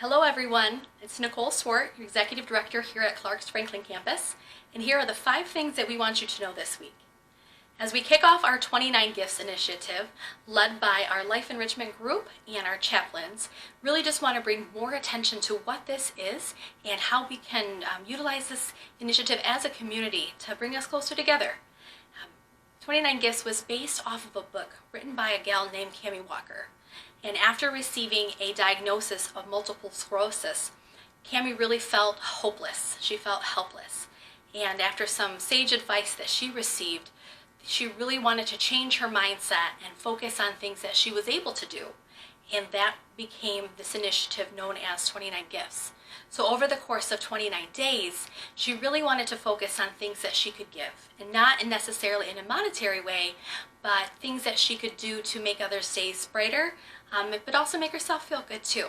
Hello everyone, it's Nicole Swart, your Executive Director here at Clark's Franklin campus, and here are the 5 things that we want you to know this week. As we kick off our 29 Gifts initiative, led by our Life Enrichment Group and our chaplains, really just want to bring more attention to what this is and how we can utilize this initiative as a community to bring us closer together. 29 Gifts was based off of a book written by a gal named Cammie Walker. And after receiving a diagnosis of multiple sclerosis, Cammie really felt hopeless. She felt helpless. And after some sage advice that she received, she really wanted to change her mindset and focus on things that she was able to do. And that became this initiative known as 29 Gifts. So over the course of 29 days, she really wanted to focus on things that she could give, and not necessarily in a monetary way, but things that she could do to make others' days brighter, but also make herself feel good too.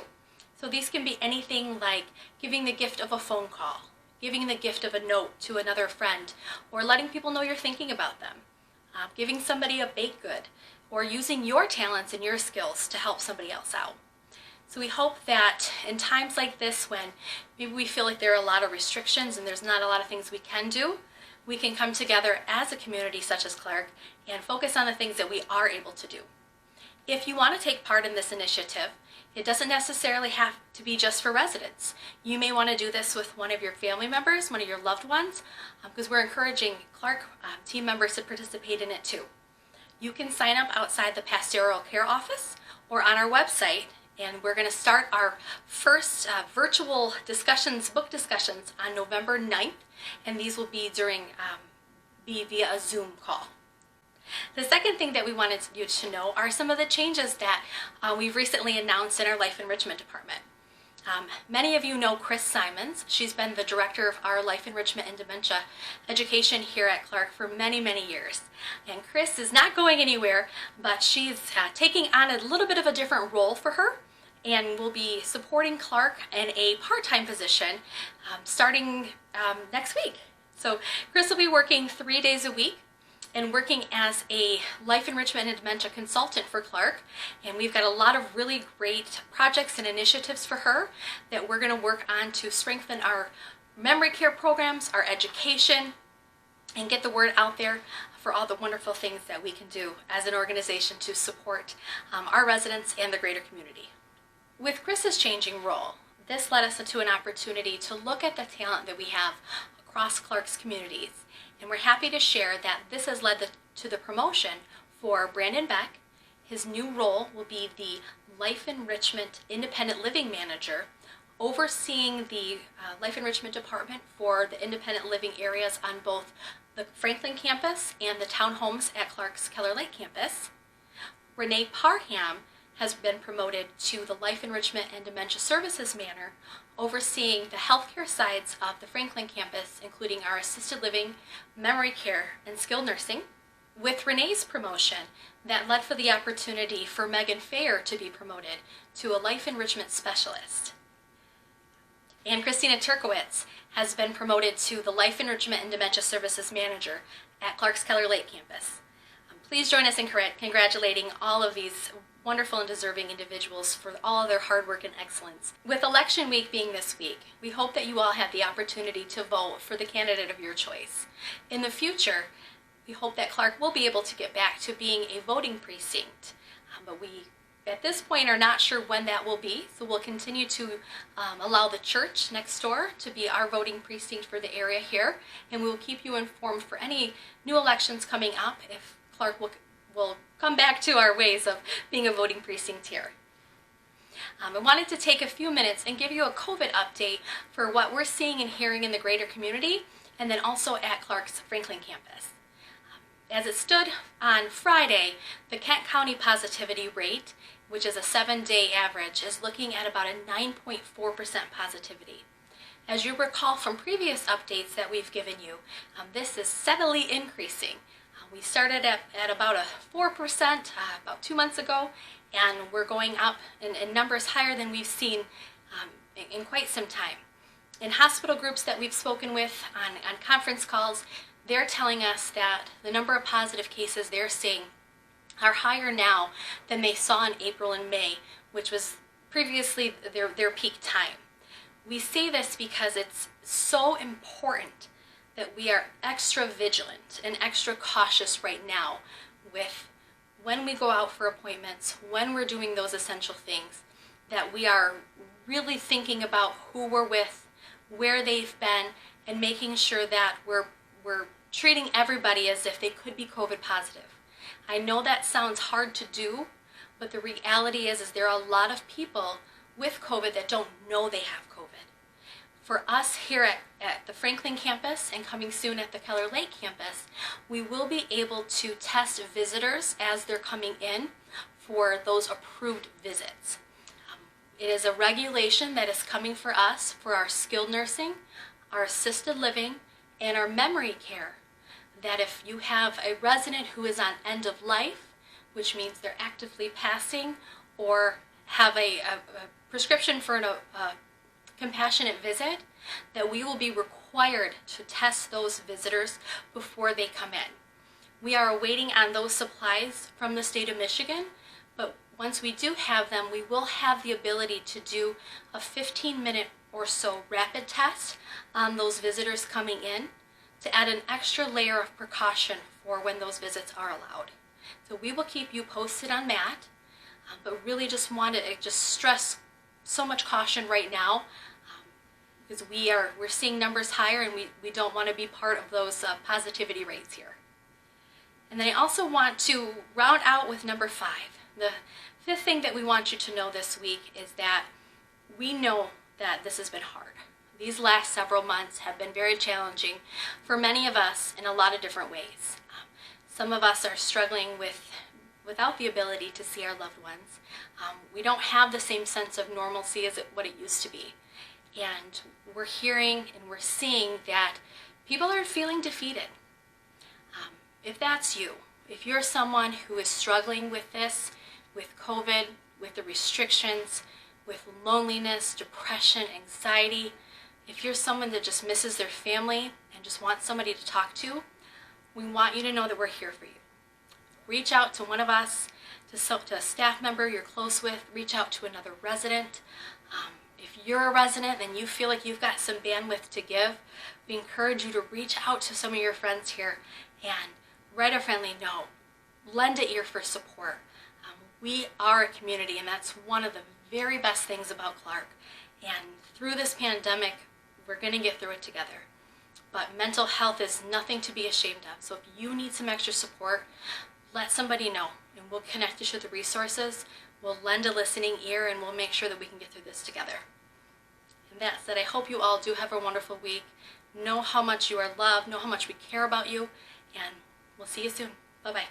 So these can be anything like giving the gift of a phone call, giving the gift of a note to another friend, or letting people know you're thinking about them, giving somebody a baked good, or using your talents and your skills to help somebody else out. So we hope that in times like this, when maybe we feel like there are a lot of restrictions and there's not a lot of things we can do, we can come together as a community such as Clark and focus on the things that we are able to do. If you want to take part in this initiative, it doesn't necessarily have to be just for residents. You may want to do this with one of your family members, one of your loved ones, because we're encouraging Clark team members to participate in it too. You can sign up outside the pastoral care office or on our website, and we're going to start our first virtual book discussions on November 9th, and these will be via a Zoom call. The second thing that we wanted you to know are some of the changes that we've recently announced in our Life Enrichment Department. Many of you know Chris Simons. She's been the director of our Life Enrichment and Dementia Education here at Clark for many, many years. And Chris is not going anywhere, but she's taking on a little bit of a different role for her, and will be supporting Clark in a part-time position starting next week. So Chris will be working 3 days a week and working as a life enrichment and dementia consultant for Clark. And we've got a lot of really great projects and initiatives for her that we're going to work on to strengthen our memory care programs, our education, and get the word out there for all the wonderful things that we can do as an organization to support our residents and the greater community. With Chris's changing role, this led us into an opportunity to look at the talent that we have across Clark's communities. And we're happy to share that this has led to the promotion for Brandon Beck. His new role will be the Life Enrichment Independent Living Manager, overseeing the Life Enrichment Department for the independent living areas on both the Franklin campus and the townhomes at Clark's Keller Lake campus. Renee Parham has been promoted to the Life Enrichment and Dementia Services Manager, overseeing the healthcare sides of the Franklin campus, including our assisted living, memory care, and skilled nursing. With Renee's promotion, that led for the opportunity for Megan Fair to be promoted to a Life Enrichment Specialist. And Christina Turkowitz has been promoted to the Life Enrichment and Dementia Services Manager at Clark's Keller Lake campus. Please join us in congratulating all of these wonderful and deserving individuals for all of their hard work and excellence. With election week being this week, we hope that you all have the opportunity to vote for the candidate of your choice. In the future, we hope that Clark will be able to get back to being a voting precinct, but we at this point are not sure when that will be, so we'll continue to allow the church next door to be our voting precinct for the area here, and we will keep you informed for any new elections coming up if Clark will come back to our ways of being a voting precinct here. I wanted to take a few minutes and give you a COVID update for what we're seeing and hearing in the greater community, and then also at Clark's Franklin campus. As it stood on Friday, the Kent County positivity rate, which is a 7-day average, is looking at about a 9.4% positivity. As you recall from previous updates that we've given you, this is steadily increasing. We started at about a 4% about 2 months ago, and we're going up in numbers higher than we've seen in quite some time. In hospital groups that we've spoken with on conference calls, they're telling us that the number of positive cases they're seeing are higher now than they saw in April and May, which was previously their peak time. We say this because it's so important that we are extra vigilant and extra cautious right now with when we go out for appointments, when we're doing those essential things, that we are really thinking about who we're with, where they've been, and making sure that we're treating everybody as if they could be COVID positive. I know that sounds hard to do, but the reality is there are a lot of people with COVID that don't know they have COVID. For us here at the Franklin campus and coming soon at the Keller Lake campus, we will be able to test visitors as they're coming in for those approved visits. It is a regulation that is coming for us for our skilled nursing, our assisted living, and our memory care, that if you have a resident who is on end of life, which means they're actively passing or have a prescription for a compassionate visit, that we will be required to test those visitors before they come in. We are waiting on those supplies from the state of Michigan, but once we do have them, we will have the ability to do a 15-minute or so rapid test on those visitors coming in to add an extra layer of precaution for when those visits are allowed. So we will keep you posted on that, but really just wanted to stress so much caution right now, because we're seeing numbers higher, and we don't want to be part of those positivity rates here. And then I also want to round out with number 5. The 5th thing that we want you to know this week is that we know that this has been hard. These last several months have been very challenging for many of us in a lot of different ways. Some of us are struggling without the ability to see our loved ones. We don't have the same sense of normalcy as what it used to be. And we're hearing and we're seeing that people are feeling defeated. If that's you, if you're someone who is struggling with this, with COVID, with the restrictions, with loneliness, depression, anxiety, if you're someone that just misses their family and just wants somebody to talk to, we want you to know that we're here for you. Reach out to one of us, to a staff member you're close with, reach out to another resident. If you're a resident and you feel like you've got some bandwidth to give, we encourage you to reach out to some of your friends here and write a friendly note, lend an ear for support. We are a community, and that's one of the very best things about Clark. And through this pandemic, we're going to get through it together. But mental health is nothing to be ashamed of. So if you need some extra support, let somebody know, and we'll connect you to the resources. We'll lend a listening ear, and we'll make sure that we can get through this together. And that said, I hope you all do have a wonderful week. Know how much you are loved, know how much we care about you, and we'll see you soon. Bye-bye.